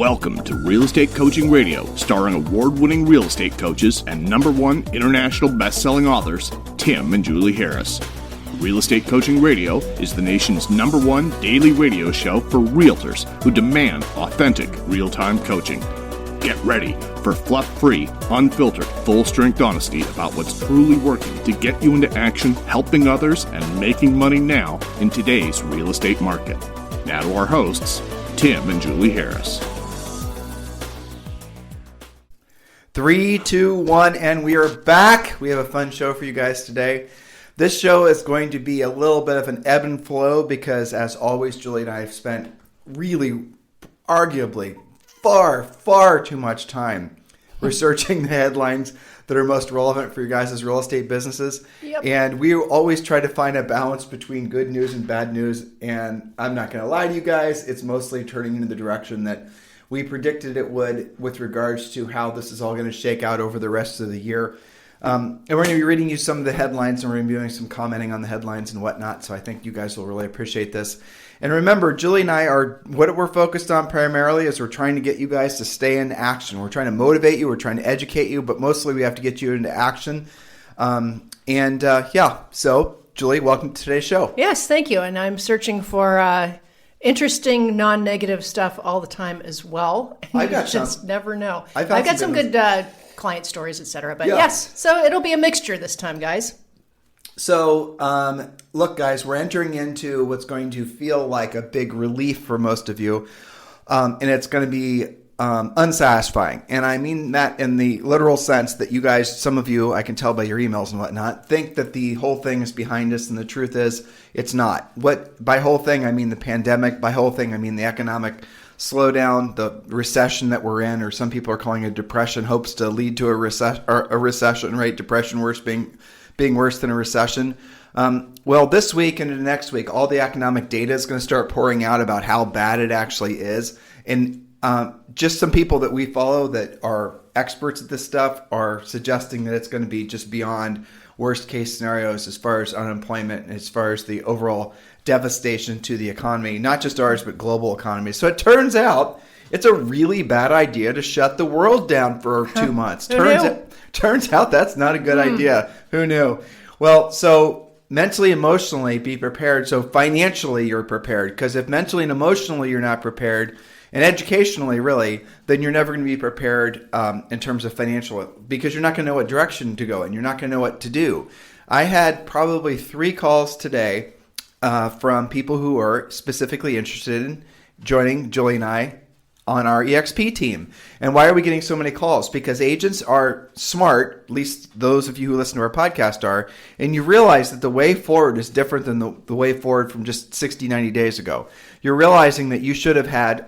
Welcome to Real Estate Coaching Radio, starring award-winning real estate coaches and #1 international best-selling authors, Tim and Julie Harris. Real Estate Coaching Radio is the nation's #1 daily radio show for realtors who demand authentic, real-time coaching. Get ready for fluff-free, unfiltered, full-strength honesty about what's truly working to get you into action, helping others, and making money now in today's real estate market. Now to our hosts, Tim and Julie Harris. 3, 2, 1, and we are back. We have a fun show for you guys today. This show is going to be a little bit of an ebb and flow because, as always, Julie and I have spent really, arguably, far too much time researching the headlines that are most relevant for you guys as real estate businesses. Yep. And we always try to find a balance between good news and bad news. And I'm not going to lie to you guys, it's mostly turning in the direction that we predicted it would with regards to how this is all going to shake out over the rest of the year. And we're going to be reading you some of the headlines, and we're going to be doing some commenting on the headlines and whatnot. So I think you guys will really appreciate this. And remember, Julie and I what we're focused on primarily is we're trying to get you guys to stay in action. We're trying to motivate you. We're trying to educate you. But mostly we have to get you into action. So Julie, welcome to today's show. Yes, thank you. And I'm searching for interesting, non-negative stuff all the time as well. And you just never know. I've got some good client stories, etc. But yes, so it'll be a mixture this time, guys. So, look, guys, we're entering into what's going to feel like a big relief for most of you, and it's going to be unsatisfying. And I mean that in the literal sense that you guys, some of you, I can tell by your emails and whatnot, think that the whole thing is behind us, and the truth is it's not. By whole thing, I mean the pandemic. By whole thing, I mean the economic slowdown, the recession that we're in, or some people are calling it a depression, hopes to lead to a recession, right? Depression being worse than a recession. Well, this week and into next week, all the economic data is going to start pouring out about how bad it actually is. And just some people that we follow that are experts at this stuff are suggesting that it's going to be just beyond worst case scenarios as far as unemployment and as far as the overall devastation to the economy, not just ours, but global economy. So it turns out it's a really bad idea to shut the world down for 2 months. Turns out that's not a good idea. Who knew? Well, so mentally, emotionally, be prepared. So financially, you're prepared. Because if mentally and emotionally you're not prepared, and educationally, really, then you're never going to be prepared in terms of financial, because you're not going to know what direction to go in. You're not going to know what to do. I had probably 3 calls today from people who are specifically interested in joining Julie and I on our EXP team. And why are we getting so many calls? Because agents are smart, at least those of you who listen to our podcast are, and you realize that the way forward is different than the way forward from just 60, 90 days ago. You're realizing that you should have had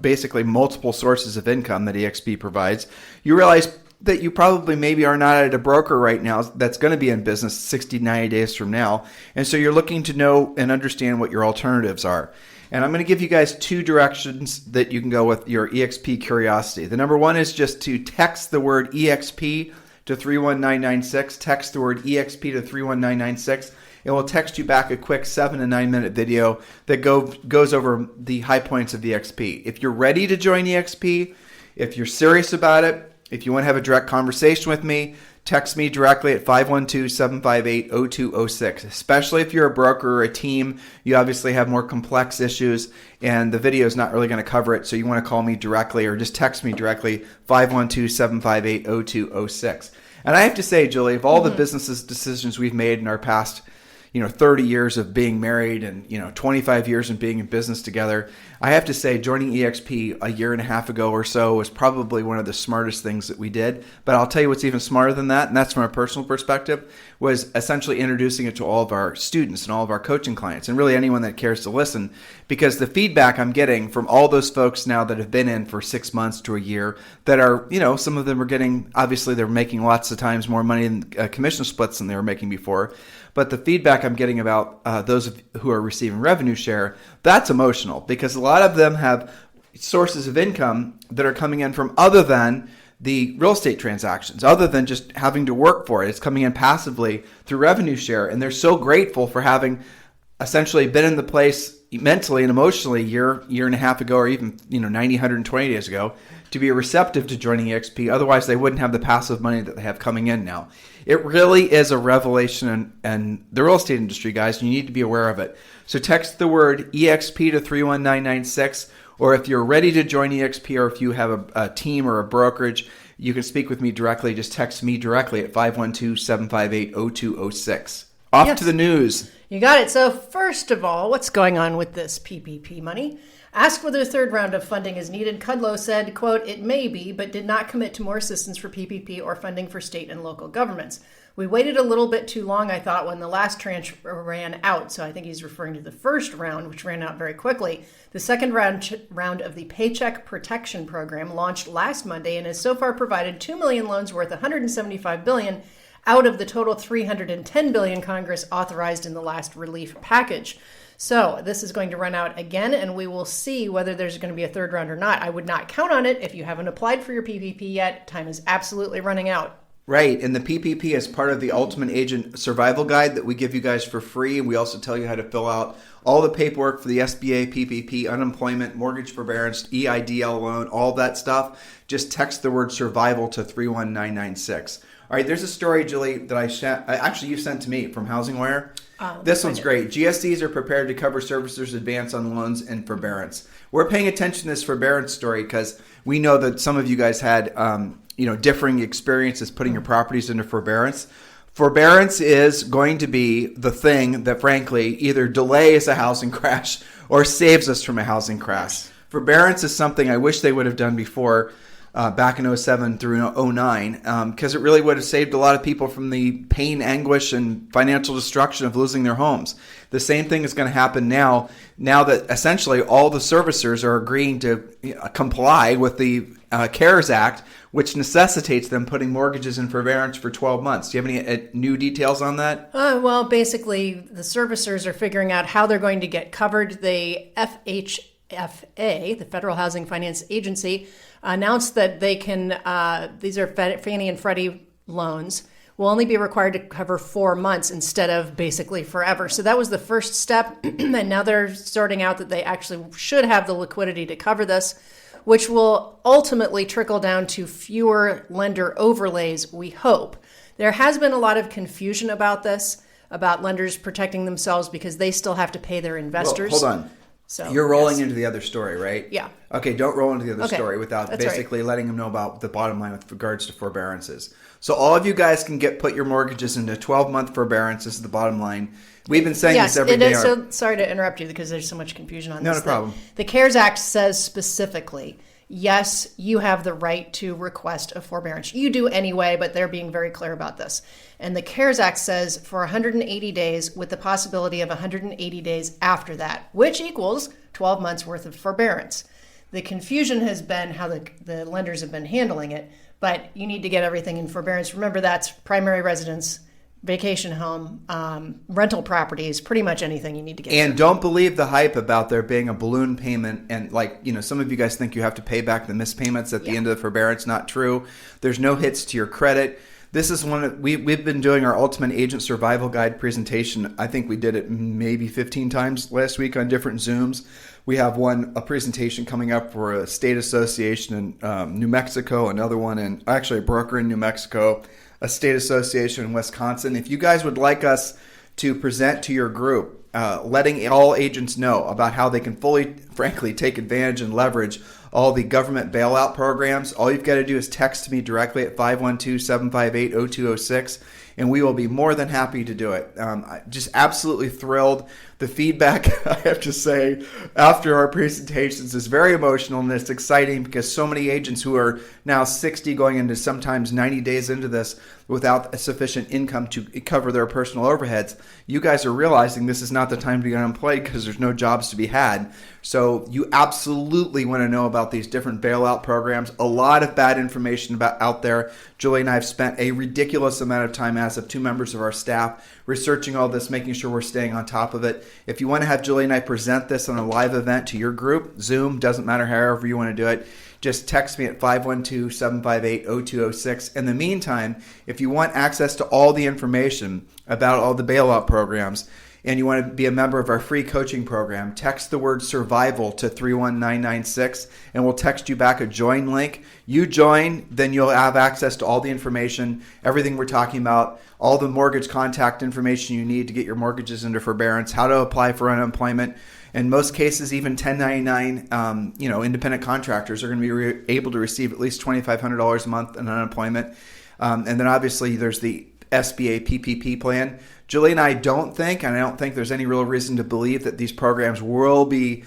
basically multiple sources of income that EXP provides. You realize that you probably maybe are not at a broker right now that's going to be in business 60, 90 days from now. And so you're looking to know and understand what your alternatives are. And I'm going to give you guys 2 directions that you can go with your EXP curiosity. The number one is just to text the word EXP to 31996. Text the word EXP to 31996. It will text you back a quick 7 to 9 minute video that goes over the high points of EXP. If you're ready to join EXP, if you're serious about it, if you want to have a direct conversation with me, text me directly at 512-758-0206. Especially if you're a broker or a team, you obviously have more complex issues and the video is not really going to cover it. So you want to call me directly or just text me directly, 512-758-0206. And I have to say, Julie, of all the business decisions we've made in our past 30 years of being married and, 25 years of being in business together, I have to say joining EXP a year and a half ago or so was probably one of the smartest things that we did. But I'll tell you what's even smarter than that, and that's from a personal perspective, was essentially introducing it to all of our students and all of our coaching clients and really anyone that cares to listen, because the feedback I'm getting from all those folks now that have been in for 6 months to a year that are, some of them are getting, obviously they're making lots of times more money in commission splits than they were making before. But the feedback I'm getting about those who are receiving revenue share, that's emotional because a lot of them have sources of income that are coming in from other than the real estate transactions, other than just having to work for it. It's coming in passively through revenue share. And they're so grateful for having essentially been in the place mentally and emotionally year and a half ago, or even 90, 120 days ago, to be receptive to joining EXP. Otherwise, they wouldn't have the passive money that they have coming in now. It really is a revelation in the real estate industry, guys. You need to be aware of it. So text the word EXP to 31996, or if you're ready to join EXP, or if you have a team or a brokerage, you can speak with me directly. Just text me directly at 512-758-0206. Off to the news. You got it. So first of all, what's going on with this PPP money? Asked whether a third round of funding is needed, Kudlow said, quote, "It may be, but did not commit to more assistance for PPP or funding for state and local governments. We waited a little bit too long, I thought, when the last tranche ran out." So I think he's referring to the first round, which ran out very quickly. The second round of the Paycheck Protection Program launched last Monday and has so far provided 2 million loans worth $175 billion out of the total $310 billion Congress authorized in the last relief package. So this is going to run out again, and we will see whether there's going to be a third round or not. I would not count on it. If you haven't applied for your PPP yet, time is absolutely running out. Right, and the PPP is part of the Ultimate Agent Survival Guide that we give you guys for free. We also tell you how to fill out all the paperwork for the SBA, PPP, unemployment, mortgage forbearance, EIDL loan, all that stuff. Just text the word survival to 31996. All right, there's a story, Julie, that you sent to me from Housing Wire. This one's great. GSEs are prepared to cover servicers' advance on loans and forbearance. We're paying attention to this forbearance story because we know that some of you guys had differing experiences putting your properties into forbearance. Forbearance is going to be the thing that, frankly, either delays a housing crash or saves us from a housing crash. Forbearance is something I wish they would have done before, back in 07 through 09, because it really would have saved a lot of people from the pain, anguish, and financial destruction of losing their homes. The same thing is going to happen now that essentially all the servicers are agreeing to comply with the CARES Act, which necessitates them putting mortgages in forbearance for 12 months. Do you have any new details on that? Well, basically, the servicers are figuring out how they're going to get covered. The FHFA, the Federal Housing Finance Agency, announced that they can, these are Fannie and Freddie loans, will only be required to cover 4 months instead of basically forever. So that was the first step. And now they're sorting out that they actually should have the liquidity to cover this, which will ultimately trickle down to fewer lender overlays, we hope. There has been a lot of confusion about this, about lenders protecting themselves because they still have to pay their investors. Well, hold on. So you're rolling into the other story, right? Yeah. Okay, don't roll into the other story without basically letting them know about the bottom line with regards to forbearances. So all of you guys can put your mortgages into 12-month forbearance. This is the bottom line. We've been saying this every day. So sorry to interrupt you because there's so much confusion on this. No problem. The CARES Act says specifically, yes, you have the right to request a forbearance. You do anyway, but they're being very clear about this. And the CARES Act says for 180 days with the possibility of 180 days after that, which equals 12 months worth of forbearance. The confusion has been how the lenders have been handling it, but you need to get everything in forbearance. Remember, that's primary residence, vacation home, rental properties, pretty much anything you need to get. And don't believe the hype about there being a balloon payment. And some of you guys think you have to pay back the missed payments at the end of the forbearance. Not true. There's no hits to your credit. This is we've been doing our Ultimate Agent Survival Guide presentation. I think we did it maybe 15 times last week on different Zooms. We have a presentation coming up for a state association in New Mexico, another one in actually a broker in New Mexico, a state association in Wisconsin. If you guys would like us to present to your group, letting all agents know about how they can fully, frankly, take advantage and leverage all the government bailout programs, all you've got to do is text me directly at 512-758-0206, and we will be more than happy to do it. Just absolutely thrilled. The feedback, I have to say, after our presentations is very emotional, and it's exciting because so many agents who are now 60 going into sometimes 90 days into this without a sufficient income to cover their personal overheads, you guys are realizing this is not the time to be unemployed because there's no jobs to be had. So you absolutely want to know about these different bailout programs. A lot of bad information out there. Julie and I have spent a ridiculous amount of time as of 2 members of our staff researching all this, making sure we're staying on top of it. If you want to have Julie and I present this on a live event to your group, Zoom, doesn't matter, however you want to do it, just text me at 512-758-0206. In the meantime, if you want access to all the information about all the bailout programs, and you want to be a member of our free coaching program, text the word survival to 31996, and we'll text you back a join link. You join, then you'll have access to all the information, everything we're talking about, all the mortgage contact information you need to get your mortgages into forbearance, how to apply for unemployment. In most cases, even 1099, independent contractors are going to be able to receive at least $2,500 a month in unemployment. And then obviously there's the SBA PPP plan. Julie and I don't think, and I don't think there's any real reason to believe that these programs will be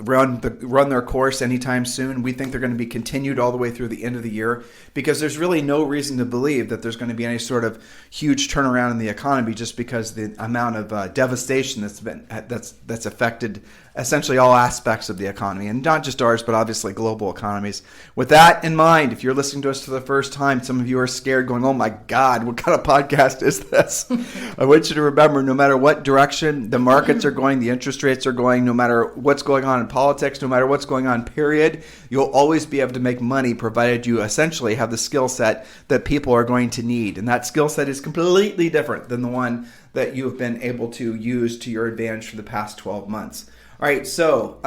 run their course anytime soon. We think they're going to be continued all the way through the end of the year because there's really no reason to believe that there's going to be any sort of huge turnaround in the economy just because the amount of devastation that's affected essentially all aspects of the economy, and not just ours, but obviously global economies. With that in mind, if you're listening to us for the first time, some of you are scared going, oh my God, what kind of podcast is this? I want you to remember, no matter what direction the markets are going, the interest rates are going, no matter what's going on in politics, no matter what's going on, period, you'll always be able to make money provided you essentially have the skill set that people are going to need. And that skill set is completely different than the one that you've been able to use to your advantage for the past 12 months. All right, so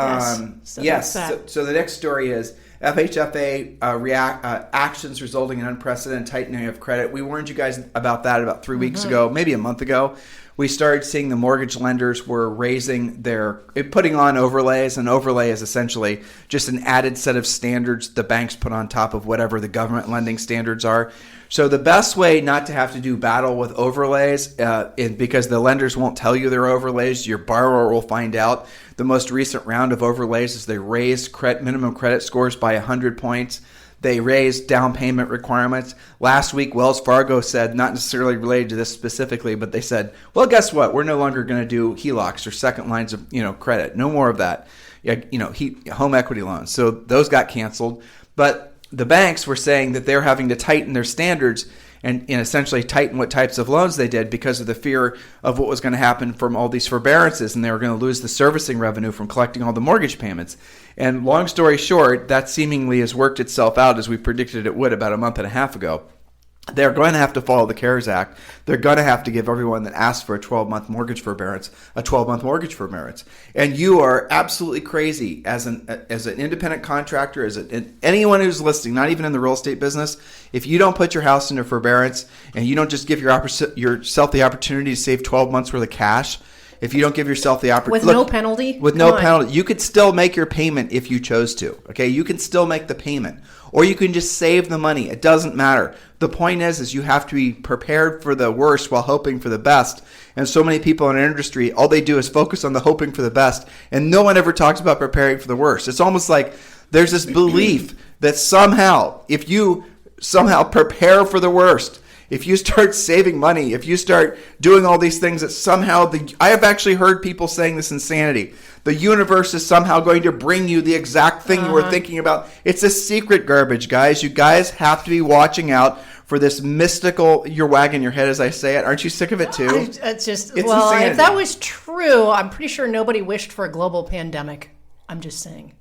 so the next story is FHFA actions resulting in unprecedented tightening of credit. We warned you guys about that about 3 weeks ago, maybe a month ago. We started seeing the mortgage lenders were putting on overlays. An overlay is essentially just an added set of standards the banks put on top of whatever the government lending standards are. So the best way not to have to do battle with overlays is because the lenders won't tell you they're overlays. Your borrower will find out. The most recent round of overlays is they raised minimum credit scores by 100 points. They raised down payment requirements. Last week, Wells Fargo said, not necessarily related to this specifically, but they said, well, guess what? We're no longer going to do HELOCs or second lines of credit. No more of that. Home equity loans. So those got canceled. But the banks were saying that they're having to tighten their standards and essentially tighten what types of loans they did because of the fear of what was going to happen from all these forbearances, and they were going to lose the servicing revenue from collecting all the mortgage payments. And long story short, that seemingly has worked itself out as we predicted it would about a month and a half ago. They're going to have to follow the CARES Act. They're going to have to give everyone that asks for a 12-month mortgage forbearance a 12-month mortgage forbearance. And you are absolutely crazy as an independent contractor, anyone who's listening, not even in the real estate business, if you don't put your house into forbearance and you don't just give yourself the opportunity to save 12 months worth of cash, if you don't give yourself the opportunity... With no penalty? With no penalty. You could still make your payment if you chose to. Okay, you can still make the payment. Or you can just save the money. It doesn't matter. The point is you have to be prepared for the worst while hoping for the best. And so many people in our industry, all they do is focus on the hoping for the best. And no one ever talks about preparing for the worst. It's almost like there's this belief that somehow, if you somehow prepare for the worst, if you start saving money, if you start doing all these things that somehow, I have actually heard people saying this insanity. The universe is somehow going to bring you the exact thing you were thinking about. It's a secret garbage, guys. You guys have to be watching out for this mystical, you're wagging your head as I say it. Aren't you sick of it too? It's insanity. If that was true, I'm pretty sure nobody wished for a global pandemic. I'm just saying.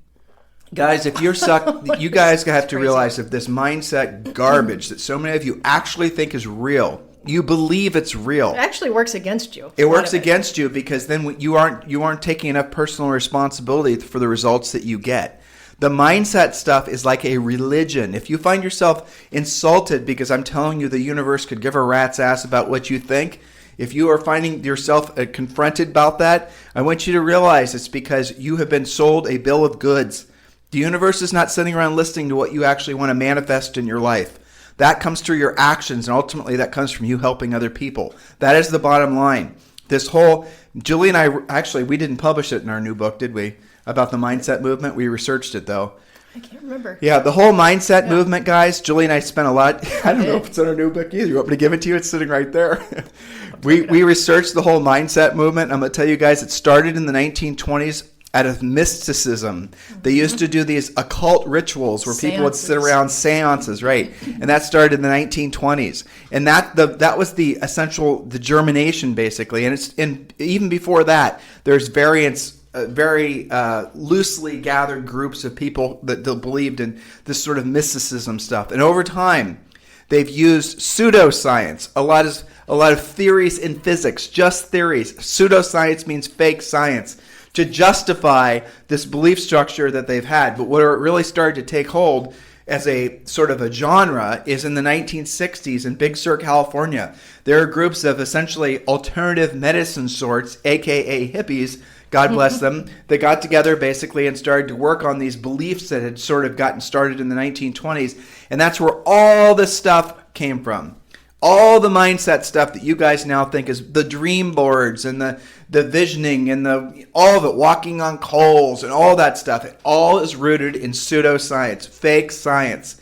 Guys, if you're sucked, you guys have to realize if this mindset garbage that so many of you actually think is real, you believe it's real. It actually works against you. It works against you because then you aren't taking enough personal responsibility for the results that you get. The mindset stuff is like a religion. If you find yourself insulted because I'm telling you the universe could give a rat's ass about what you think, if you are finding yourself confronted about that, I want you to realize it's because you have been sold a bill of goods. The universe is not sitting around listening to what you actually want to manifest in your life. That comes through your actions, and ultimately that comes from you helping other people. That is the bottom line. Julie and I, we didn't publish it in our new book, did we? About the mindset movement. We researched it, though. I can't remember. Yeah, the whole mindset movement, guys. Julie and I spent a lot. I don't know if it's in our new book either. You want me to give it to you? It's sitting right there. We researched the whole mindset movement. I'm going to tell you guys, it started in the 1920s. Out of mysticism. They used to do these occult rituals where people would sit around seances, right? And that started in the 1920s. And that was the germination, basically. And even before that, there's variants, very loosely gathered groups of people that believed in this sort of mysticism stuff. And over time, they've used pseudoscience. A a lot of theories in physics, just theories. Pseudoscience means fake science, to justify this belief structure that they've had. But where it really started to take hold as a sort of a genre is in the 1960s in Big Sur, California. There are groups of essentially alternative medicine sorts, aka hippies, God bless them, that got together basically and started to work on these beliefs that had sort of gotten started in the 1920s. And that's where all this stuff came from. All the mindset stuff that you guys now think is the dream boards and the visioning and all of it, walking on coals and all that stuff, it all is rooted in pseudoscience, fake science.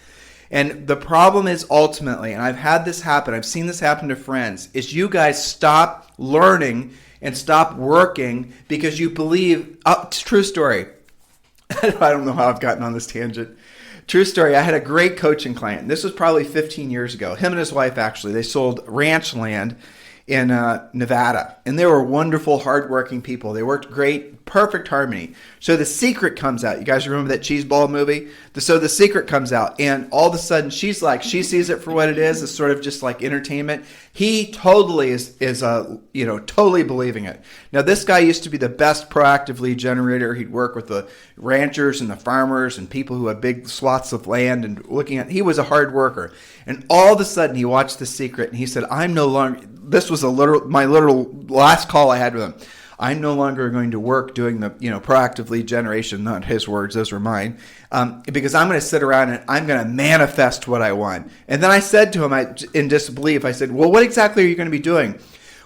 And the problem is ultimately, and I've had this happen, I've seen this happen to friends, is you guys stop learning and stop working because you believe, true story. I don't know how I've gotten on this tangent. True story, I had a great coaching client. This was probably 15 years ago. Him and his wife, actually, they sold ranch land in Nevada. And they were wonderful, hardworking people. They worked great, perfect harmony. So The Secret comes out. You guys remember that cheeseball movie? So The Secret comes out. And all of a sudden, she's like, she sees it for what it is. It's sort of just like entertainment. He totally is totally believing it. Now, this guy used to be the best proactive lead generator. He'd work with the ranchers and the farmers and people who had big swaths of land and he was a hard worker. And all of a sudden, he watched The Secret and he said, this was my literal last call I had with him. I'm no longer going to work doing the proactive lead generation, not his words, those were mine, because I'm going to sit around and I'm going to manifest what I want. And then I said to him, in disbelief, I said, well, what exactly are you going to be doing?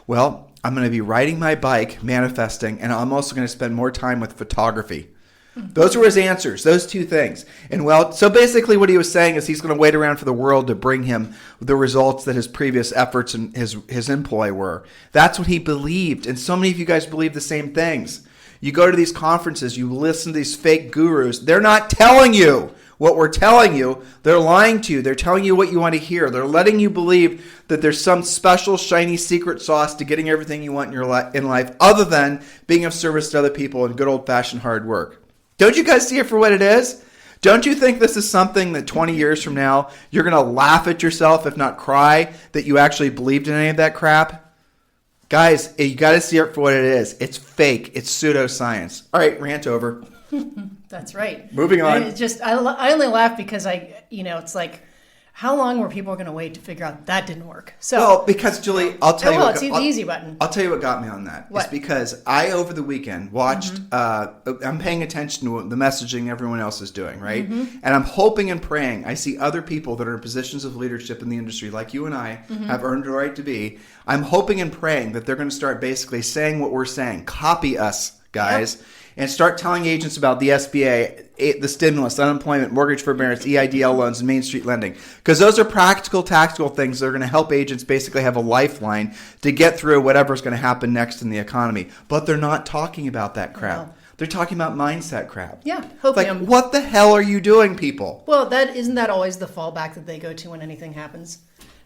Well, I'm going to be riding my bike, manifesting, and I'm also going to spend more time with photography. Those were his answers, those two things. And so basically what he was saying is he's going to wait around for the world to bring him the results that his previous efforts and his employ were. That's what he believed. And so many of you guys believe the same things. You go to these conferences, you listen to these fake gurus. They're not telling you what we're telling you. They're lying to you. They're telling you what you want to hear. They're letting you believe that there's some special, shiny secret sauce to getting everything you want in life other than being of service to other people and good old-fashioned hard work. Don't you guys see it for what it is? Don't you think this is something that 20 years from now, you're going to laugh at yourself, if not cry, that you actually believed in any of that crap? Guys, you got to see it for what it is. It's fake. It's pseudoscience. All right, rant over. That's right. Moving on. It's just, I only laugh because it's like, how long were people going to wait to figure out that didn't work? So, because Julie, I'll tell you. Well, it's the easy button. I'll tell you what got me on that. What? It's because I over the weekend watched. I'm paying attention to the messaging everyone else is doing, right? And I'm hoping and praying. I see other people that are in positions of leadership in the industry, like you and I, have earned the right to be. I'm hoping and praying that they're going to start basically saying what we're saying. Copy us, guys. Yep. And start telling agents about the SBA, the stimulus, unemployment, mortgage forbearance, EIDL loans, and Main Street lending. Because those are practical, tactical things that are going to help agents basically have a lifeline to get through whatever's going to happen next in the economy. But they're not talking about that crap. No. They're talking about mindset crap. Yeah. What the hell are you doing, people? Well, isn't that always the fallback that they go to when anything happens?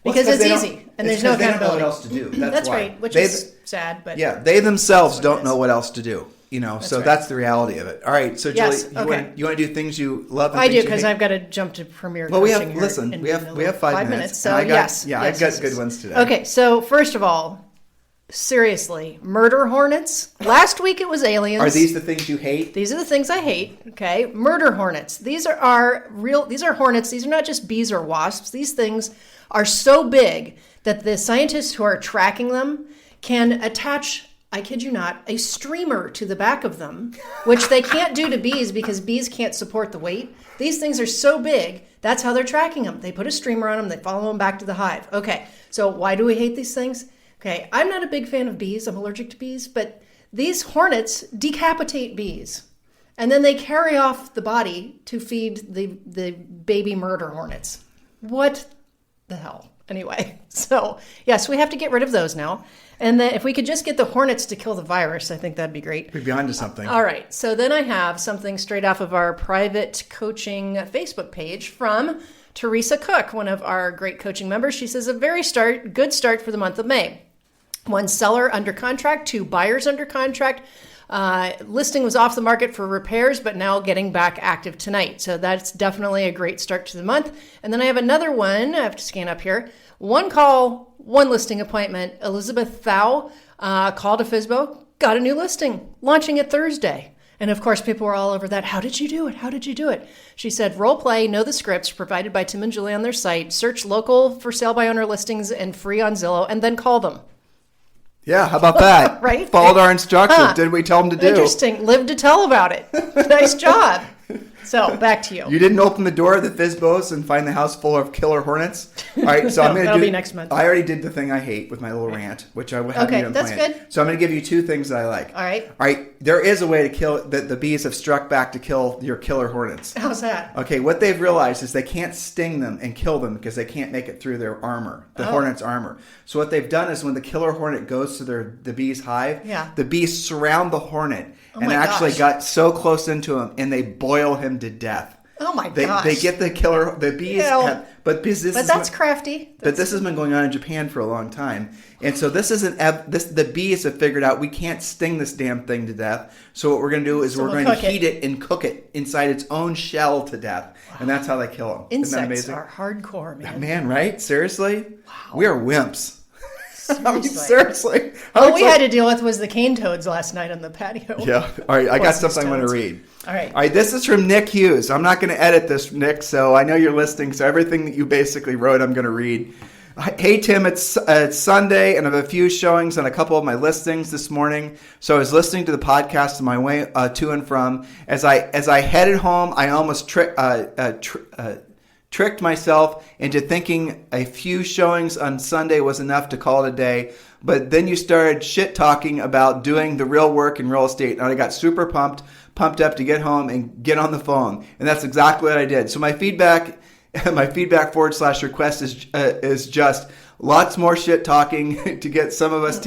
Because it's easy, and there's no accountability. They don't know what else to do. That's right, which is sad. But yeah, they themselves don't know what else to do. That's the reality of it. All right, so Julie, you want to do things you love? And I do, because I've got to jump to premiere. Well, we have 5 minutes. So I've got good ones today. Okay, so first of all, seriously, murder hornets. Last week it was aliens. Are these the things you hate? These are the things I hate. Okay, murder hornets. These are hornets. These are not just bees or wasps. These things are so big that the scientists who are tracking them can attach, I kid you not, a streamer to the back of them, which they can't do to bees because bees can't support the weight. These things are so big, that's how they're tracking them. They put a streamer on them, they follow them back to the hive. Okay, so why do we hate these things? Okay, I'm not a big fan of bees. I'm allergic to bees, but these hornets decapitate bees. And then they carry off the body to feed the baby murder hornets. What the hell? Anyway, so yes, we have to get rid of those now. And then if we could just get the hornets to kill the virus, I think that'd be great. We'd be onto something. All right. So then I have something straight off of our private coaching Facebook page from Teresa Cook, one of our great coaching members. She says, good start for the month of May. 1 seller under contract, 2 buyers under contract, Listing was off the market for repairs, but now getting back active tonight. So that's definitely a great start to the month. And then I have another one. I have to scan up here. One call, one listing appointment. Elizabeth Thau called a FSBO, got a new listing, launching it Thursday. And of course, people were all over that. How did you do it? How did you do it? She said, role play, know the scripts provided by Tim and Julie on their site, search local for sale by owner listings and free on Zillow, and then call them. Yeah, how about that? Right? Followed our instructions. Did we tell them to do? Interesting. Live to tell about it. Nice job. So back to you. You didn't open the door of the FSBOs and find the house full of killer hornets? All right, so I'm going to that'll be next month. I already did the thing I hate with my little rant, which I haven't even that's planned. good. So I'm going to give you two things that I like. All right. All right, there is a way to kill, the bees have struck back to kill your killer hornets. How's that? Okay, what they've realized is they can't sting them and kill them because they can't make it through their armor, the hornet's armor. So what they've done is when the killer hornet goes to the bee's hive, the bees surround the hornet and actually got so close into him and they boil him to death. Oh my gosh. They get the bees but that's crafty. But this has been going on in Japan for a long time. And so the bees have figured out we can't sting this damn thing to death. So what we're going to do is we're going to heat it and cook it inside its own shell to death. Wow. And that's how they kill them. Insects Isn't that amazing? are hardcore, man. Man, right? Seriously? Wow. We are wimps. Seriously. I mean, seriously. All we had to deal with was the cane toads last night on the patio. Yeah. All right. I got something I want to read. All right. All right. This is from Nick Hughes. I'm not going to edit this, Nick, so I know you're listening. So everything that you basically wrote, I'm going to read. Hey, Tim, it's Sunday, and I have a few showings on a couple of my listings this morning. So I was listening to the podcast on my way to and from. As I headed home, I almost tricked myself into thinking a few showings on Sunday was enough to call it a day. But then you started shit talking about doing the real work in real estate. And I got super pumped up to get home and get on the phone. And that's exactly what I did. So my feedback /request is just lots more shit talking to get some of us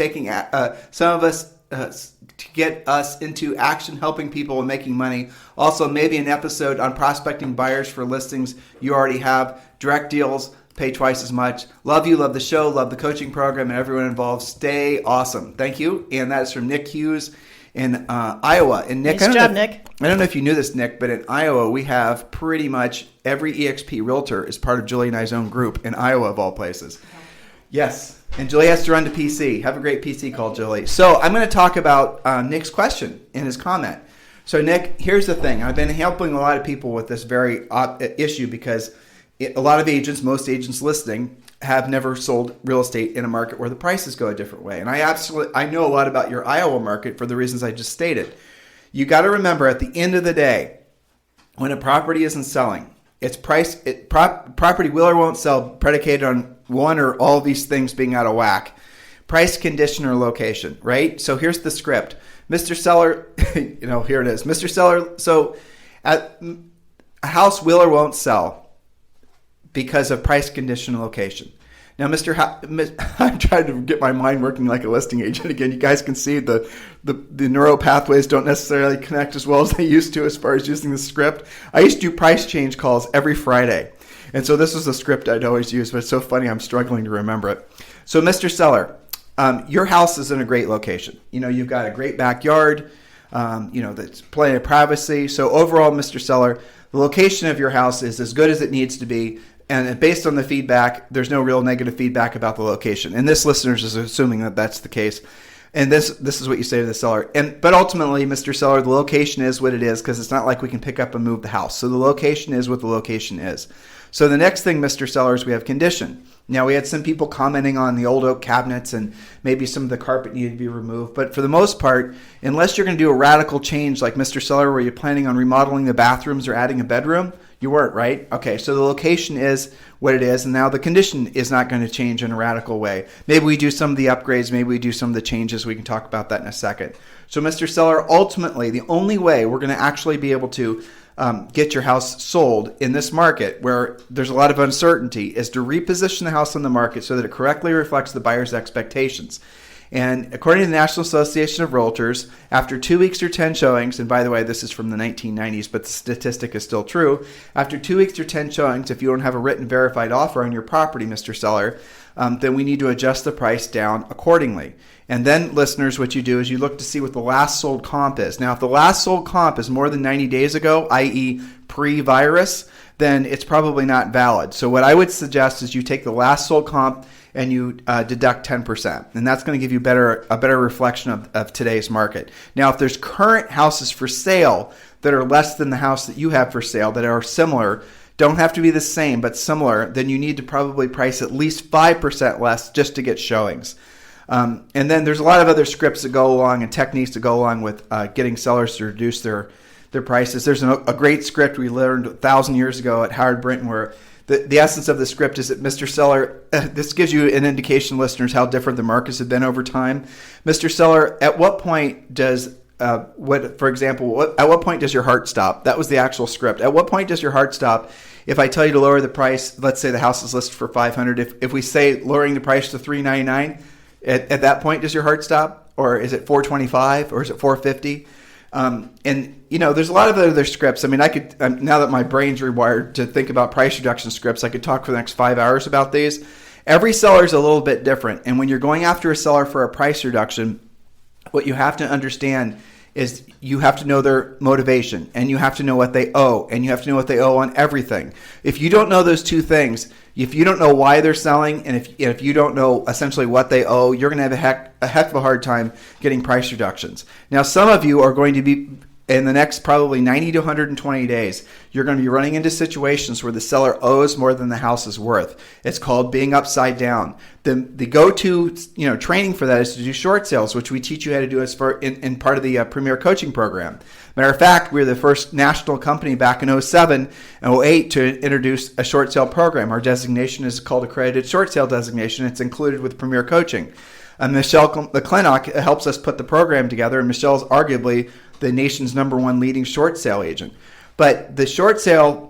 to get us into action, helping people and making money. Also, maybe an episode on prospecting buyers for listings you already have. Direct deals, pay twice as much. Love you, love the show, love the coaching program, and everyone involved. Stay awesome. Thank you. And that is from Nick Hughes in Iowa. And Nick, nice job, Nick. I don't know if you knew this, Nick, but in Iowa, we have pretty much every EXP realtor is part of Julie and I's own group in Iowa, of all places. Yes. And Julie has to run to PC. Have a great PC call, Julie. So I'm going to talk about Nick's question in his comment. So, Nick, here's the thing. I've been helping a lot of people with this very issue because a lot of agents, most agents listening, have never sold real estate in a market where the prices go a different way. And I know a lot about your Iowa market for the reasons I just stated. You got to remember, at the end of the day, when a property isn't selling, its price, property will or won't sell predicated on one or all of these things being out of whack. Price, condition, or location, right? So here's the script. Mr. Seller, here it is. Mr. Seller, so a house will or won't sell because of price, condition, and location. Now, I'm trying to get my mind working like a listing agent again. You guys can see the neural pathways don't necessarily connect as well as they used to as far as using the script. I used to do price change calls every Friday. And so this was the script I'd always use, but it's so funny I'm struggling to remember it. So, Mr. Seller, your house is in a great location. You've got a great backyard, that's plenty of privacy. So overall, Mr. Seller, the location of your house is as good as it needs to be. And based on the feedback, there's no real negative feedback about the location. And this listener is assuming that that's the case. And this is what you say to the seller. But ultimately, Mr. Seller, the location is what it is because it's not like we can pick up and move the house. So the location is what the location is. So the next thing, Mr. Seller, is we have condition. Now, we had some people commenting on the old oak cabinets and maybe some of the carpet needed to be removed. But for the most part, unless you're going to do a radical change like Mr. Seller where you're planning on remodeling the bathrooms or adding a bedroom, you weren't, right? Okay, so the location is what it is, and now the condition is not going to change in a radical way. Maybe we do some of the upgrades, maybe we do some of the changes. We can talk about that in a second. So, Mr. Seller, ultimately, the only way we're going to actually be able to get your house sold in this market where there's a lot of uncertainty is to reposition the house on the market so that it correctly reflects the buyer's expectations. And according to the National Association of Realtors, after 2 weeks or 10 showings, and by the way, this is from the 1990s, but the statistic is still true. After 2 weeks or 10 showings, if you don't have a written verified offer on your property, Mr. Seller, then we need to adjust the price down accordingly. And then, listeners, what you do is you look to see what the last sold comp is. Now, if the last sold comp is more than 90 days ago, i.e. pre-virus, then it's probably not valid. So what I would suggest is you take the last sold comp and you deduct 10%. And that's going to give you a better reflection of today's market. Now, if there's current houses for sale that are less than the house that you have for sale that are similar, don't have to be the same, but similar, then you need to probably price at least 5% less just to get showings. And then there's a lot of other scripts that go along and techniques that go along with getting sellers to reduce their prices. There's a great script we learned 1,000 years ago at Howard Brinton where the essence of the script is that Mr. Seller, this gives you an indication, listeners, how different the markets have been over time. Mr. Seller, at what point does at what point does your heart stop? That was the actual script. At what point does your heart stop if I tell you to lower the price? Let's say the house is listed for $500. If we say lowering the price to $399, at that point does your heart stop? Or is it $425? Or is it $450? And there's a lot of other scripts. I mean, I could now that my brain's rewired to think about price reduction scripts, I could talk for the next 5 hours about these. Every seller is a little bit different, and when you're going after a seller for a price reduction, what you have to understand is you have to know their motivation, and you have to know what they owe, and you have to know what they owe on everything. If you don't know those two things, if you don't know why they're selling, and if you don't know essentially what they owe, you're going to have a heck of a hard time getting price reductions. Now, some of you are going to be, in the next probably 90 to 120 days, you're going to be running into situations where the seller owes more than the house is worth. It's called being upside down. The go-to training for that is to do short sales, which we teach you how to do as in part of the Premier Coaching Program. Matter of fact, we were the first national company back in 2007 and 2008 to introduce a short sale program. Our designation is called Accredited Short Sale Designation. It's included with Premier Coaching. Michelle McClintock helps us put the program together, and Michelle's arguably the nation's #1 leading short sale agent. But the short sale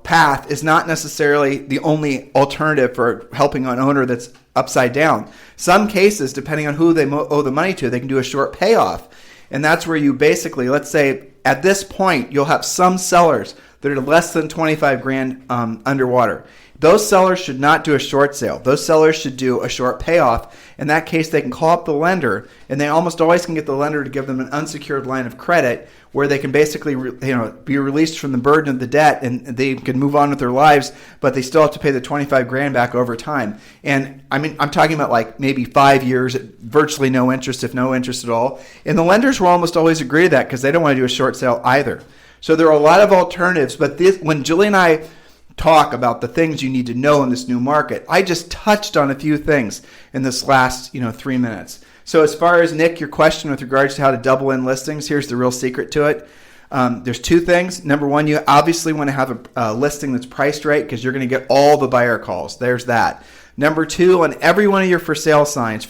path is not necessarily the only alternative for helping an owner that's upside down. Some cases, depending on who they owe the money to, they can do a short payoff. And that's where you basically, let's say at this point, you'll have some sellers that are less than 25 grand underwater. Those sellers should not do a short sale. Those sellers should do a short payoff. In that case, they can call up the lender, and they almost always can get the lender to give them an unsecured line of credit where they can basically be released from the burden of the debt, and they can move on with their lives, but they still have to pay the 25 grand back over time. And I mean, I'm talking about like maybe 5 years at virtually no interest, if no interest at all. And the lenders will almost always agree to that because they don't want to do a short sale either. So there are a lot of alternatives, but when Julie and I talk about the things you need to know in this new market, I just touched on a few things in this last 3 minutes. So as far as, Nick, your question with regards to how to double in listings, here's the real secret to it. There's two things. Number one, you obviously want to have a listing that's priced right because you're going to get all the buyer calls. There's that. Number two, on every one of your for sale signs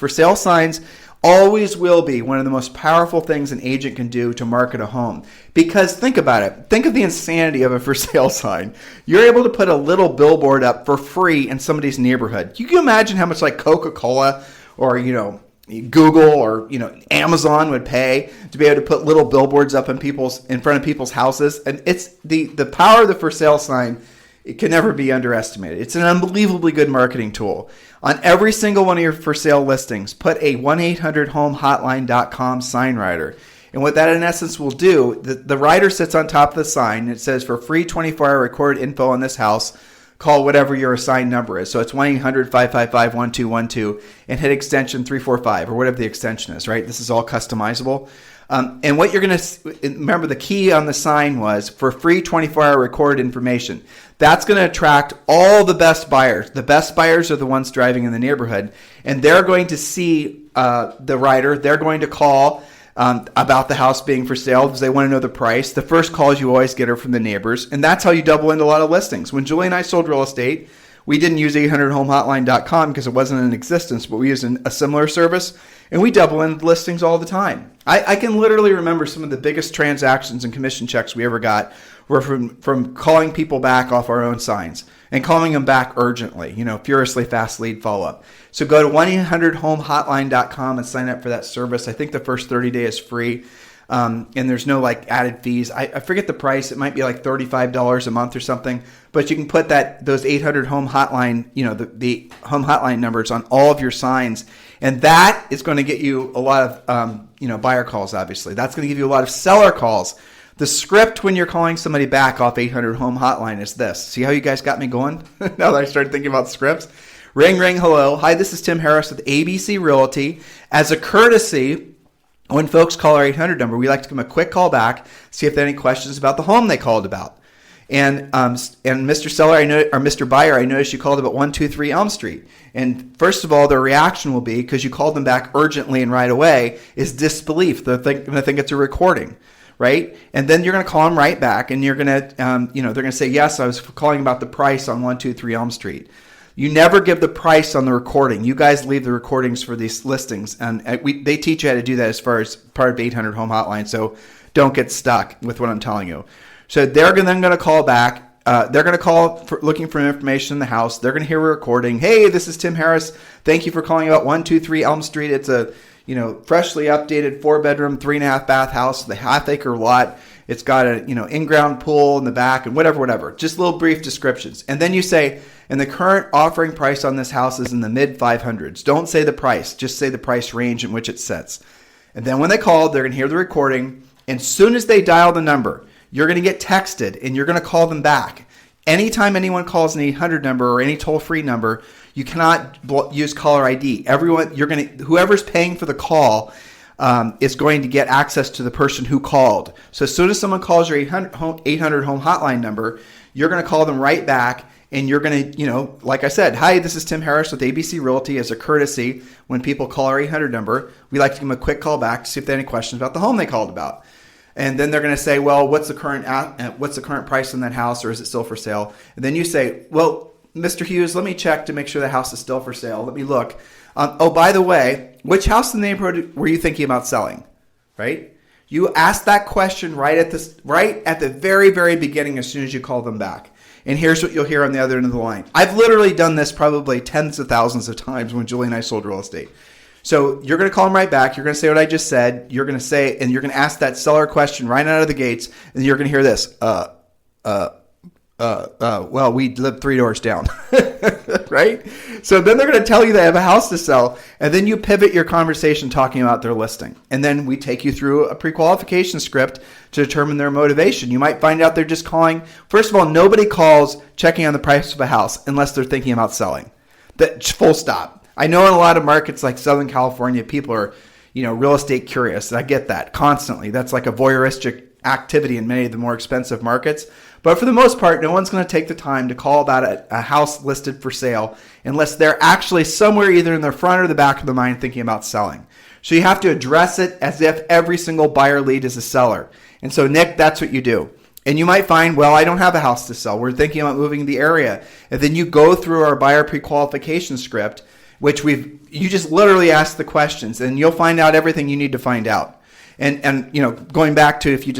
always will be one of the most powerful things an agent can do to market a home. Because think about it. Think of the insanity of a for sale sign. You're able to put a little billboard up for free in somebody's neighborhood. You can imagine how much like Coca-Cola or, Google or, Amazon would pay to be able to put little billboards up in front of people's houses. And it's the power of the for sale sign. It can never be underestimated. It's an unbelievably good marketing tool. On every single one of your for sale listings, put a 1-800-HOME-HOTLINE.com sign rider. And what that in essence will do, the rider sits on top of the sign. And it says, for free 24-hour recorded info on this house, call whatever your assigned number is. So it's 1-800-555-1212 and hit extension 345 or whatever the extension is, right? This is all customizable. And what you're going to remember, the key on the sign was for free 24-hour recorded information. That's going to attract all the best buyers. The best buyers are the ones driving in the neighborhood, and they're going to see the rider. They're going to call about the house being for sale because they want to know the price. The first calls you always get are from the neighbors, and that's how you double into a lot of listings. When Julie and I sold real estate, we didn't use 800-HOME-HOTLINE.com because it wasn't in existence, but we used a similar service, and we double in listings all the time. I can literally remember some of the biggest transactions and commission checks we ever got were from calling people back off our own signs. and calling them back urgently, furiously fast lead follow-up. So go to 1-800-HOME-HOTLINE.com and sign up for that service. I think the first 30 days is free. And there's no added fees. I forget the price. It might be like $35 a month or something, but you can put those 800 home hotline, the home hotline numbers on all of your signs. And that is going to get you a lot of, buyer calls, obviously. That's going to give you a lot of seller calls. The script when you're calling somebody back off 800 home hotline is this. See how you guys got me going? Now that I started thinking about scripts. Ring, ring, hello. Hi, this is Tim Harris with ABC Realty. As a courtesy, when folks call our 800 number, we like to give them a quick call back, see if they have any questions about the home they called about. And Mr. Seller, or Mr. Buyer, I noticed you called about 123 Elm Street. And first of all, their reaction will be, because you called them back urgently and right away, is disbelief. They're going to think it's a recording, right? And then you're going to call them right back, and you're going to, they're going to say, yes, I was calling about the price on 123 Elm Street. You never give the price on the recording. You guys leave the recordings for these listings, and they teach you how to do that as far as part of 800 Home Hotline, so don't get stuck with what I'm telling you. So they're then going to call back. They're going to call looking for information in the house. They're going to hear a recording. Hey, this is Tim Harris. Thank you for calling about 123 Elm Street. It's a freshly updated 4-bedroom, 3.5 bath house with a half-acre lot. It's got a in-ground pool in the back and whatever. Just little brief descriptions. And then you say, and the current offering price on this house is in the mid 500s. Don't say the price. Just say the price range in which it sits. And then when they call, they're going to hear the recording. And as soon as they dial the number, you're going to get texted and you're going to call them back. Anytime anyone calls an 800 number or any toll-free number, you cannot use caller ID. Whoever's paying for the call is going to get access to the person who called. So as soon as someone calls your 800 home hotline number, you're going to call them right back. And you're going to, like I said, hi, this is Tim Harris with ABC Realty. As a courtesy, when people call our 800 number, we like to give them a quick call back to see if they have any questions about the home they called about. And then they're going to say, well, what's the current price on that house, or is it still for sale? And then you say, well, Mr. Hughes, let me check to make sure the house is still for sale. Let me look. Oh, by the way, which house in the neighborhood were you thinking about selling? Right? You ask that question right at the very, very beginning as soon as you call them back. And here's what you'll hear on the other end of the line. I've literally done this probably tens of thousands of times when Julie and I sold real estate. So you're going to call them right back. You're going to say what I just said. You're going to say, and you're going to ask that seller question right out of the gates. And you're going to hear this. Well, we live 3 doors down, right? So then they're going to tell you they have a house to sell, and then you pivot your conversation talking about their listing. And then we take you through a pre-qualification script to determine their motivation. You might find out they're just calling. First of all, nobody calls checking on the price of a house unless they're thinking about selling. Full stop. I know in a lot of markets like Southern California, people are, real estate curious. I get that constantly. That's like a voyeuristic activity in many of the more expensive markets. But for the most part, no one's going to take the time to call about a house listed for sale unless they're actually somewhere either in the front or the back of the mind thinking about selling. So you have to address it as if every single buyer lead is a seller. And so, Nick, that's what you do. And you might find, well, I don't have a house to sell. We're thinking about moving the area. And then you go through our buyer pre-qualification script, which you just literally ask the questions, and you'll find out everything you need to find out. And going back to if you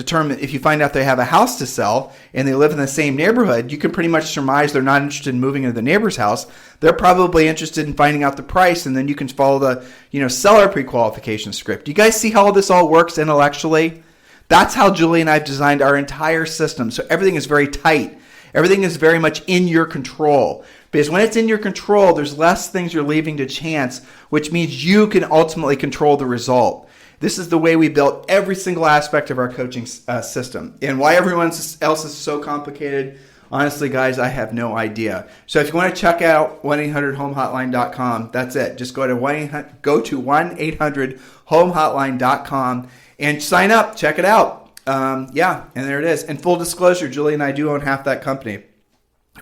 find out they have a house to sell and they live in the same neighborhood, you can pretty much surmise they're not interested in moving into the neighbor's house. They're probably interested in finding out the price, and then you can follow the seller pre-qualification script. You guys see how this all works intellectually? That's how Julie and I have designed our entire system. So everything is very tight. Everything is very much in your control. Because when it's in your control, there's less things you're leaving to chance, which means you can ultimately control the result. This is the way we built every single aspect of our coaching system. And why everyone else is so complicated, honestly, guys, I have no idea. So if you want to check out 1-800-HOME-HOTLINE.com, that's it. Just go to 1-800-HOME-HOTLINE.com and sign up. Check it out. And there it is. And full disclosure, Julie and I do own half that company.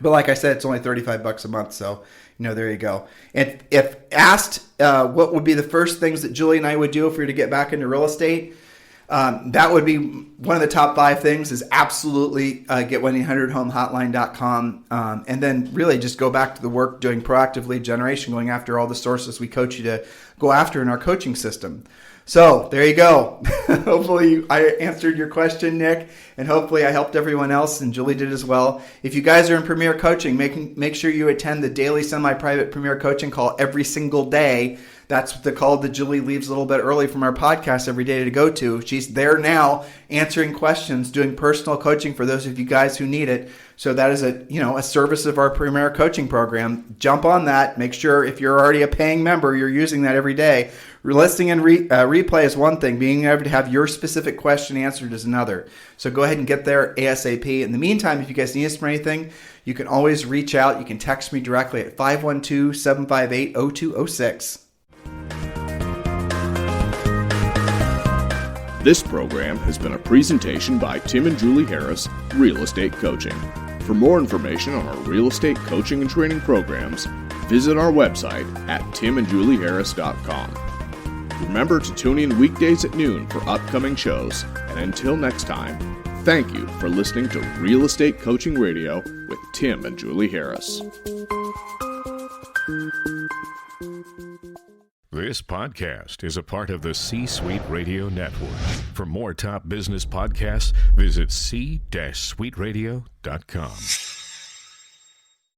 But like I said, it's only $35 a month, so there you go. And if asked what would be the first things that Julie and I would do if we were to get back into real estate, that would be one of the top 5 things is absolutely get 1-800-HOME-HOTLINE.com and then really just go back to the work doing proactive lead generation, going after all the sources we coach you to go after in our coaching system. So there you go. Hopefully I answered your question, Nick, and hopefully I helped everyone else, and Julie did as well. If you guys are in Premier Coaching, make sure you attend the daily semi-private Premier Coaching call every single day. That's the call that Julie leaves a little bit early from our podcast every day to go to. She's there now answering questions, doing personal coaching for those of you guys who need it. So that is a service of our Premier Coaching program. Jump on that. Make sure if you're already a paying member, you're using that every day. Listening and replay is one thing. Being able to have your specific question answered is another. So go ahead and get there ASAP. In the meantime, if you guys need us for anything, you can always reach out. You can text me directly at 512-758-0206. This program has been a presentation by Tim and Julie Harris, Real Estate Coaching. For more information on our real estate coaching and training programs, visit our website at timandjulieharris.com. Remember to tune in weekdays at noon for upcoming shows, and until next time, thank you for listening to Real Estate Coaching Radio with Tim and Julie Harris. This podcast is a part of the C-Suite Radio Network. For more top business podcasts, visit c-suiteradio.com.